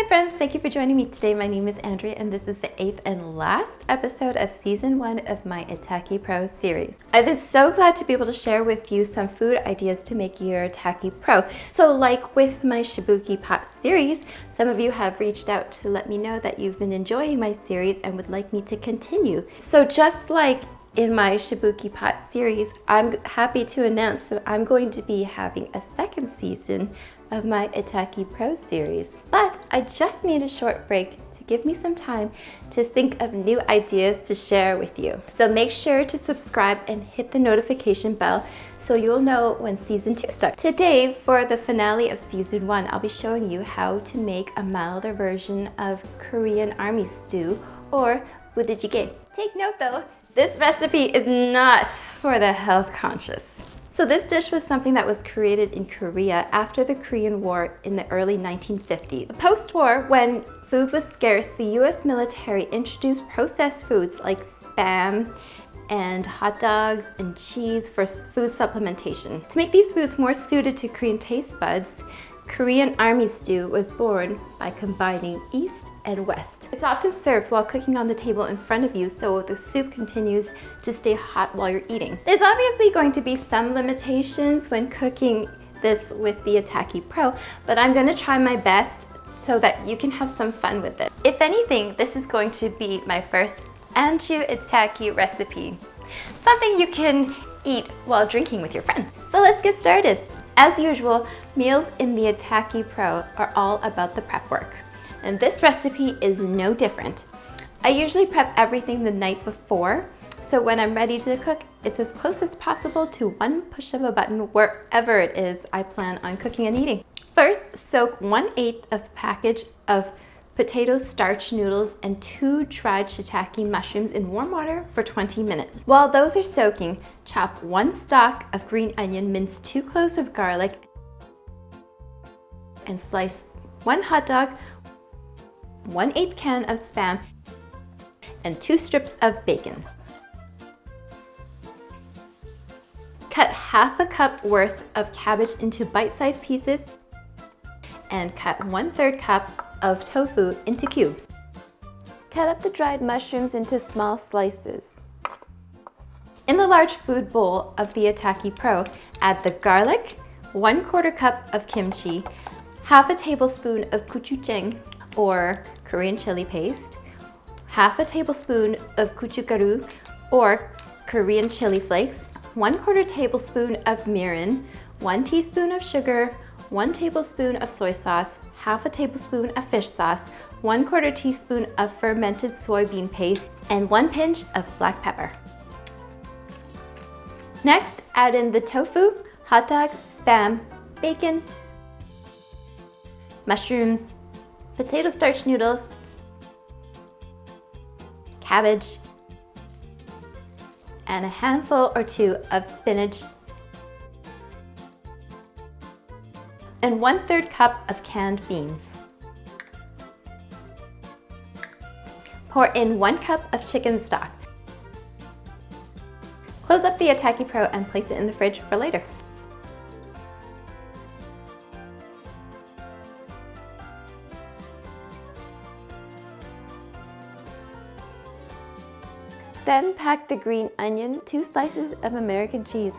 friends, thank you for joining me today. My name is Andrea and this is the 8th and last episode of season 1 of my Itaki Pro series. I've been so glad to be able to share with you some food ideas to make your Itaki Pro. So like with my Shibuki pot series, some of you have reached out to let me know that you've been enjoying my series and would like me to continue. So just like in my Shibuki pot series, I'm happy to announce that I'm going to be having a second season of my Itaki Pro series. But I just need a short break to give me some time to think of new ideas to share with you. So make sure to subscribe and hit the notification bell so you'll know when season 2 starts. Today, for the finale of season 1, I'll be showing you how to make a milder version of Korean army stew or Budae-jjigae. Take note though, this recipe is not for the health conscious. So this dish was something that was created in Korea after the Korean War in the early 1950s. Post-war, when food was scarce, the US military introduced processed foods like Spam and hot dogs and cheese for food supplementation. To make these foods more suited to Korean taste buds, Korean army stew was born by combining East and West. It's often served while cooking on the table in front of you so the soup continues to stay hot while you're eating. There's obviously going to be some limitations when cooking this with the Itaki Pro, but I'm going to try my best so that you can have some fun with it. If anything, this is going to be my first Anju Itaki recipe, something you can eat while drinking with your friends. So let's get started. As usual, meals in the Itaki Pro are all about the prep work, and this recipe is no different. I usually prep everything the night before, so when I'm ready to cook, it's as close as possible to one push of a button wherever it is I plan on cooking and eating. First, soak 1/8 of a package of potato starch noodles and 2 dried shiitake mushrooms in warm water for 20 minutes. While those are soaking, chop 1 stalk of green onion, mince 2 cloves of garlic, and slice 1 hot dog, 1/8 can of Spam, and 2 strips of bacon. Cut half a cup worth of cabbage into bite-sized pieces and cut 1/3 cup of tofu into cubes. Cut up the dried mushrooms into small slices. In the large food bowl of the Itaki Pro, add the garlic, 1/4 cup of kimchi, half a tablespoon of gochujang or Korean chili paste, half a tablespoon of gochugaru or Korean chili flakes, 1/4 tablespoon of mirin, 1 teaspoon of sugar, 1 tablespoon of soy sauce, half a tablespoon of fish sauce, 1/4 teaspoon of fermented soybean paste, and 1 pinch of black pepper. Next, add in the tofu, hot dog, Spam, bacon, mushrooms, potato starch noodles, cabbage, and a handful or 2 of spinach, and 1/3 cup of canned beans. Pour in 1 cup of chicken stock. Close up the Itaki Pro and place it in the fridge for later. Then pack the green onion, 2 slices of American cheese,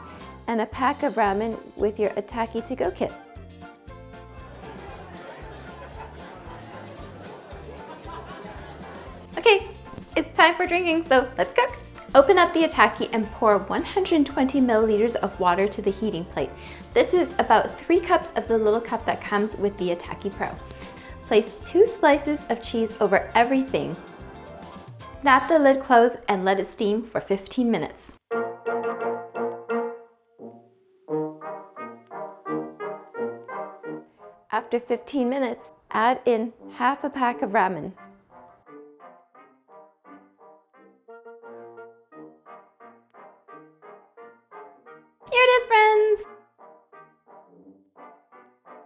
and a pack of ramen with your Itaki to-go kit. Okay, it's time for drinking, so let's cook. Open up the Itaki and pour 120 milliliters of water to the heating plate. This is about 3 cups of the little cup that comes with the Itaki Pro. Place 2 slices of cheese over everything. Snap the lid closed and let it steam for 15 minutes. After 15 minutes, add in half a pack of ramen. Here it is, friends!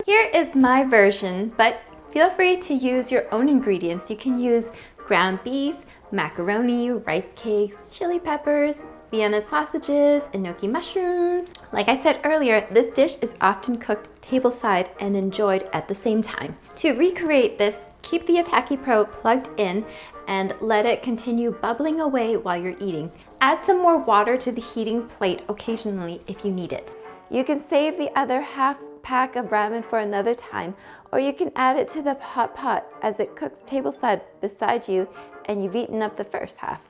Here is my version, but feel free to use your own ingredients. You can use ground beef, macaroni, rice cakes, chili peppers, Vienna sausages, enoki mushrooms. Like I said earlier, this dish is often cooked tableside and enjoyed at the same time. To recreate this, Keep the Itaki Pro plugged in and let it continue bubbling away while you're eating. Add some more water to the heating plate occasionally if you need it. You can save the other half pack of ramen for another time, or you can add it to the hot pot as it cooks tableside beside you and you've eaten up the first half.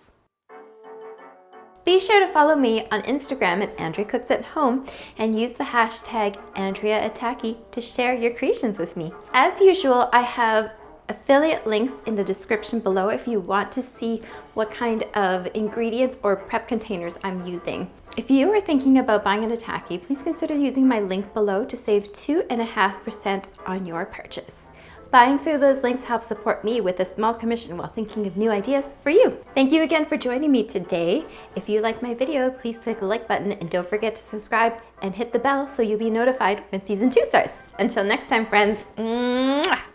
Be sure to follow me on Instagram at Andrea Cooks at Home and use the hashtag AndreaItaki to share your creations with me. As usual, I have affiliate links in the description below if you want to see what kind of ingredients or prep containers I'm using. If you are thinking about buying an Itaki, please consider using my link below to save 2.5% on your purchase. Buying through those links helps support me with a small commission while thinking of new ideas for you. Thank you again for joining me today. If you like my video, please click the like button and don't forget to subscribe and hit the bell so you'll be notified when season 2 starts. Until next time, friends. Mwah!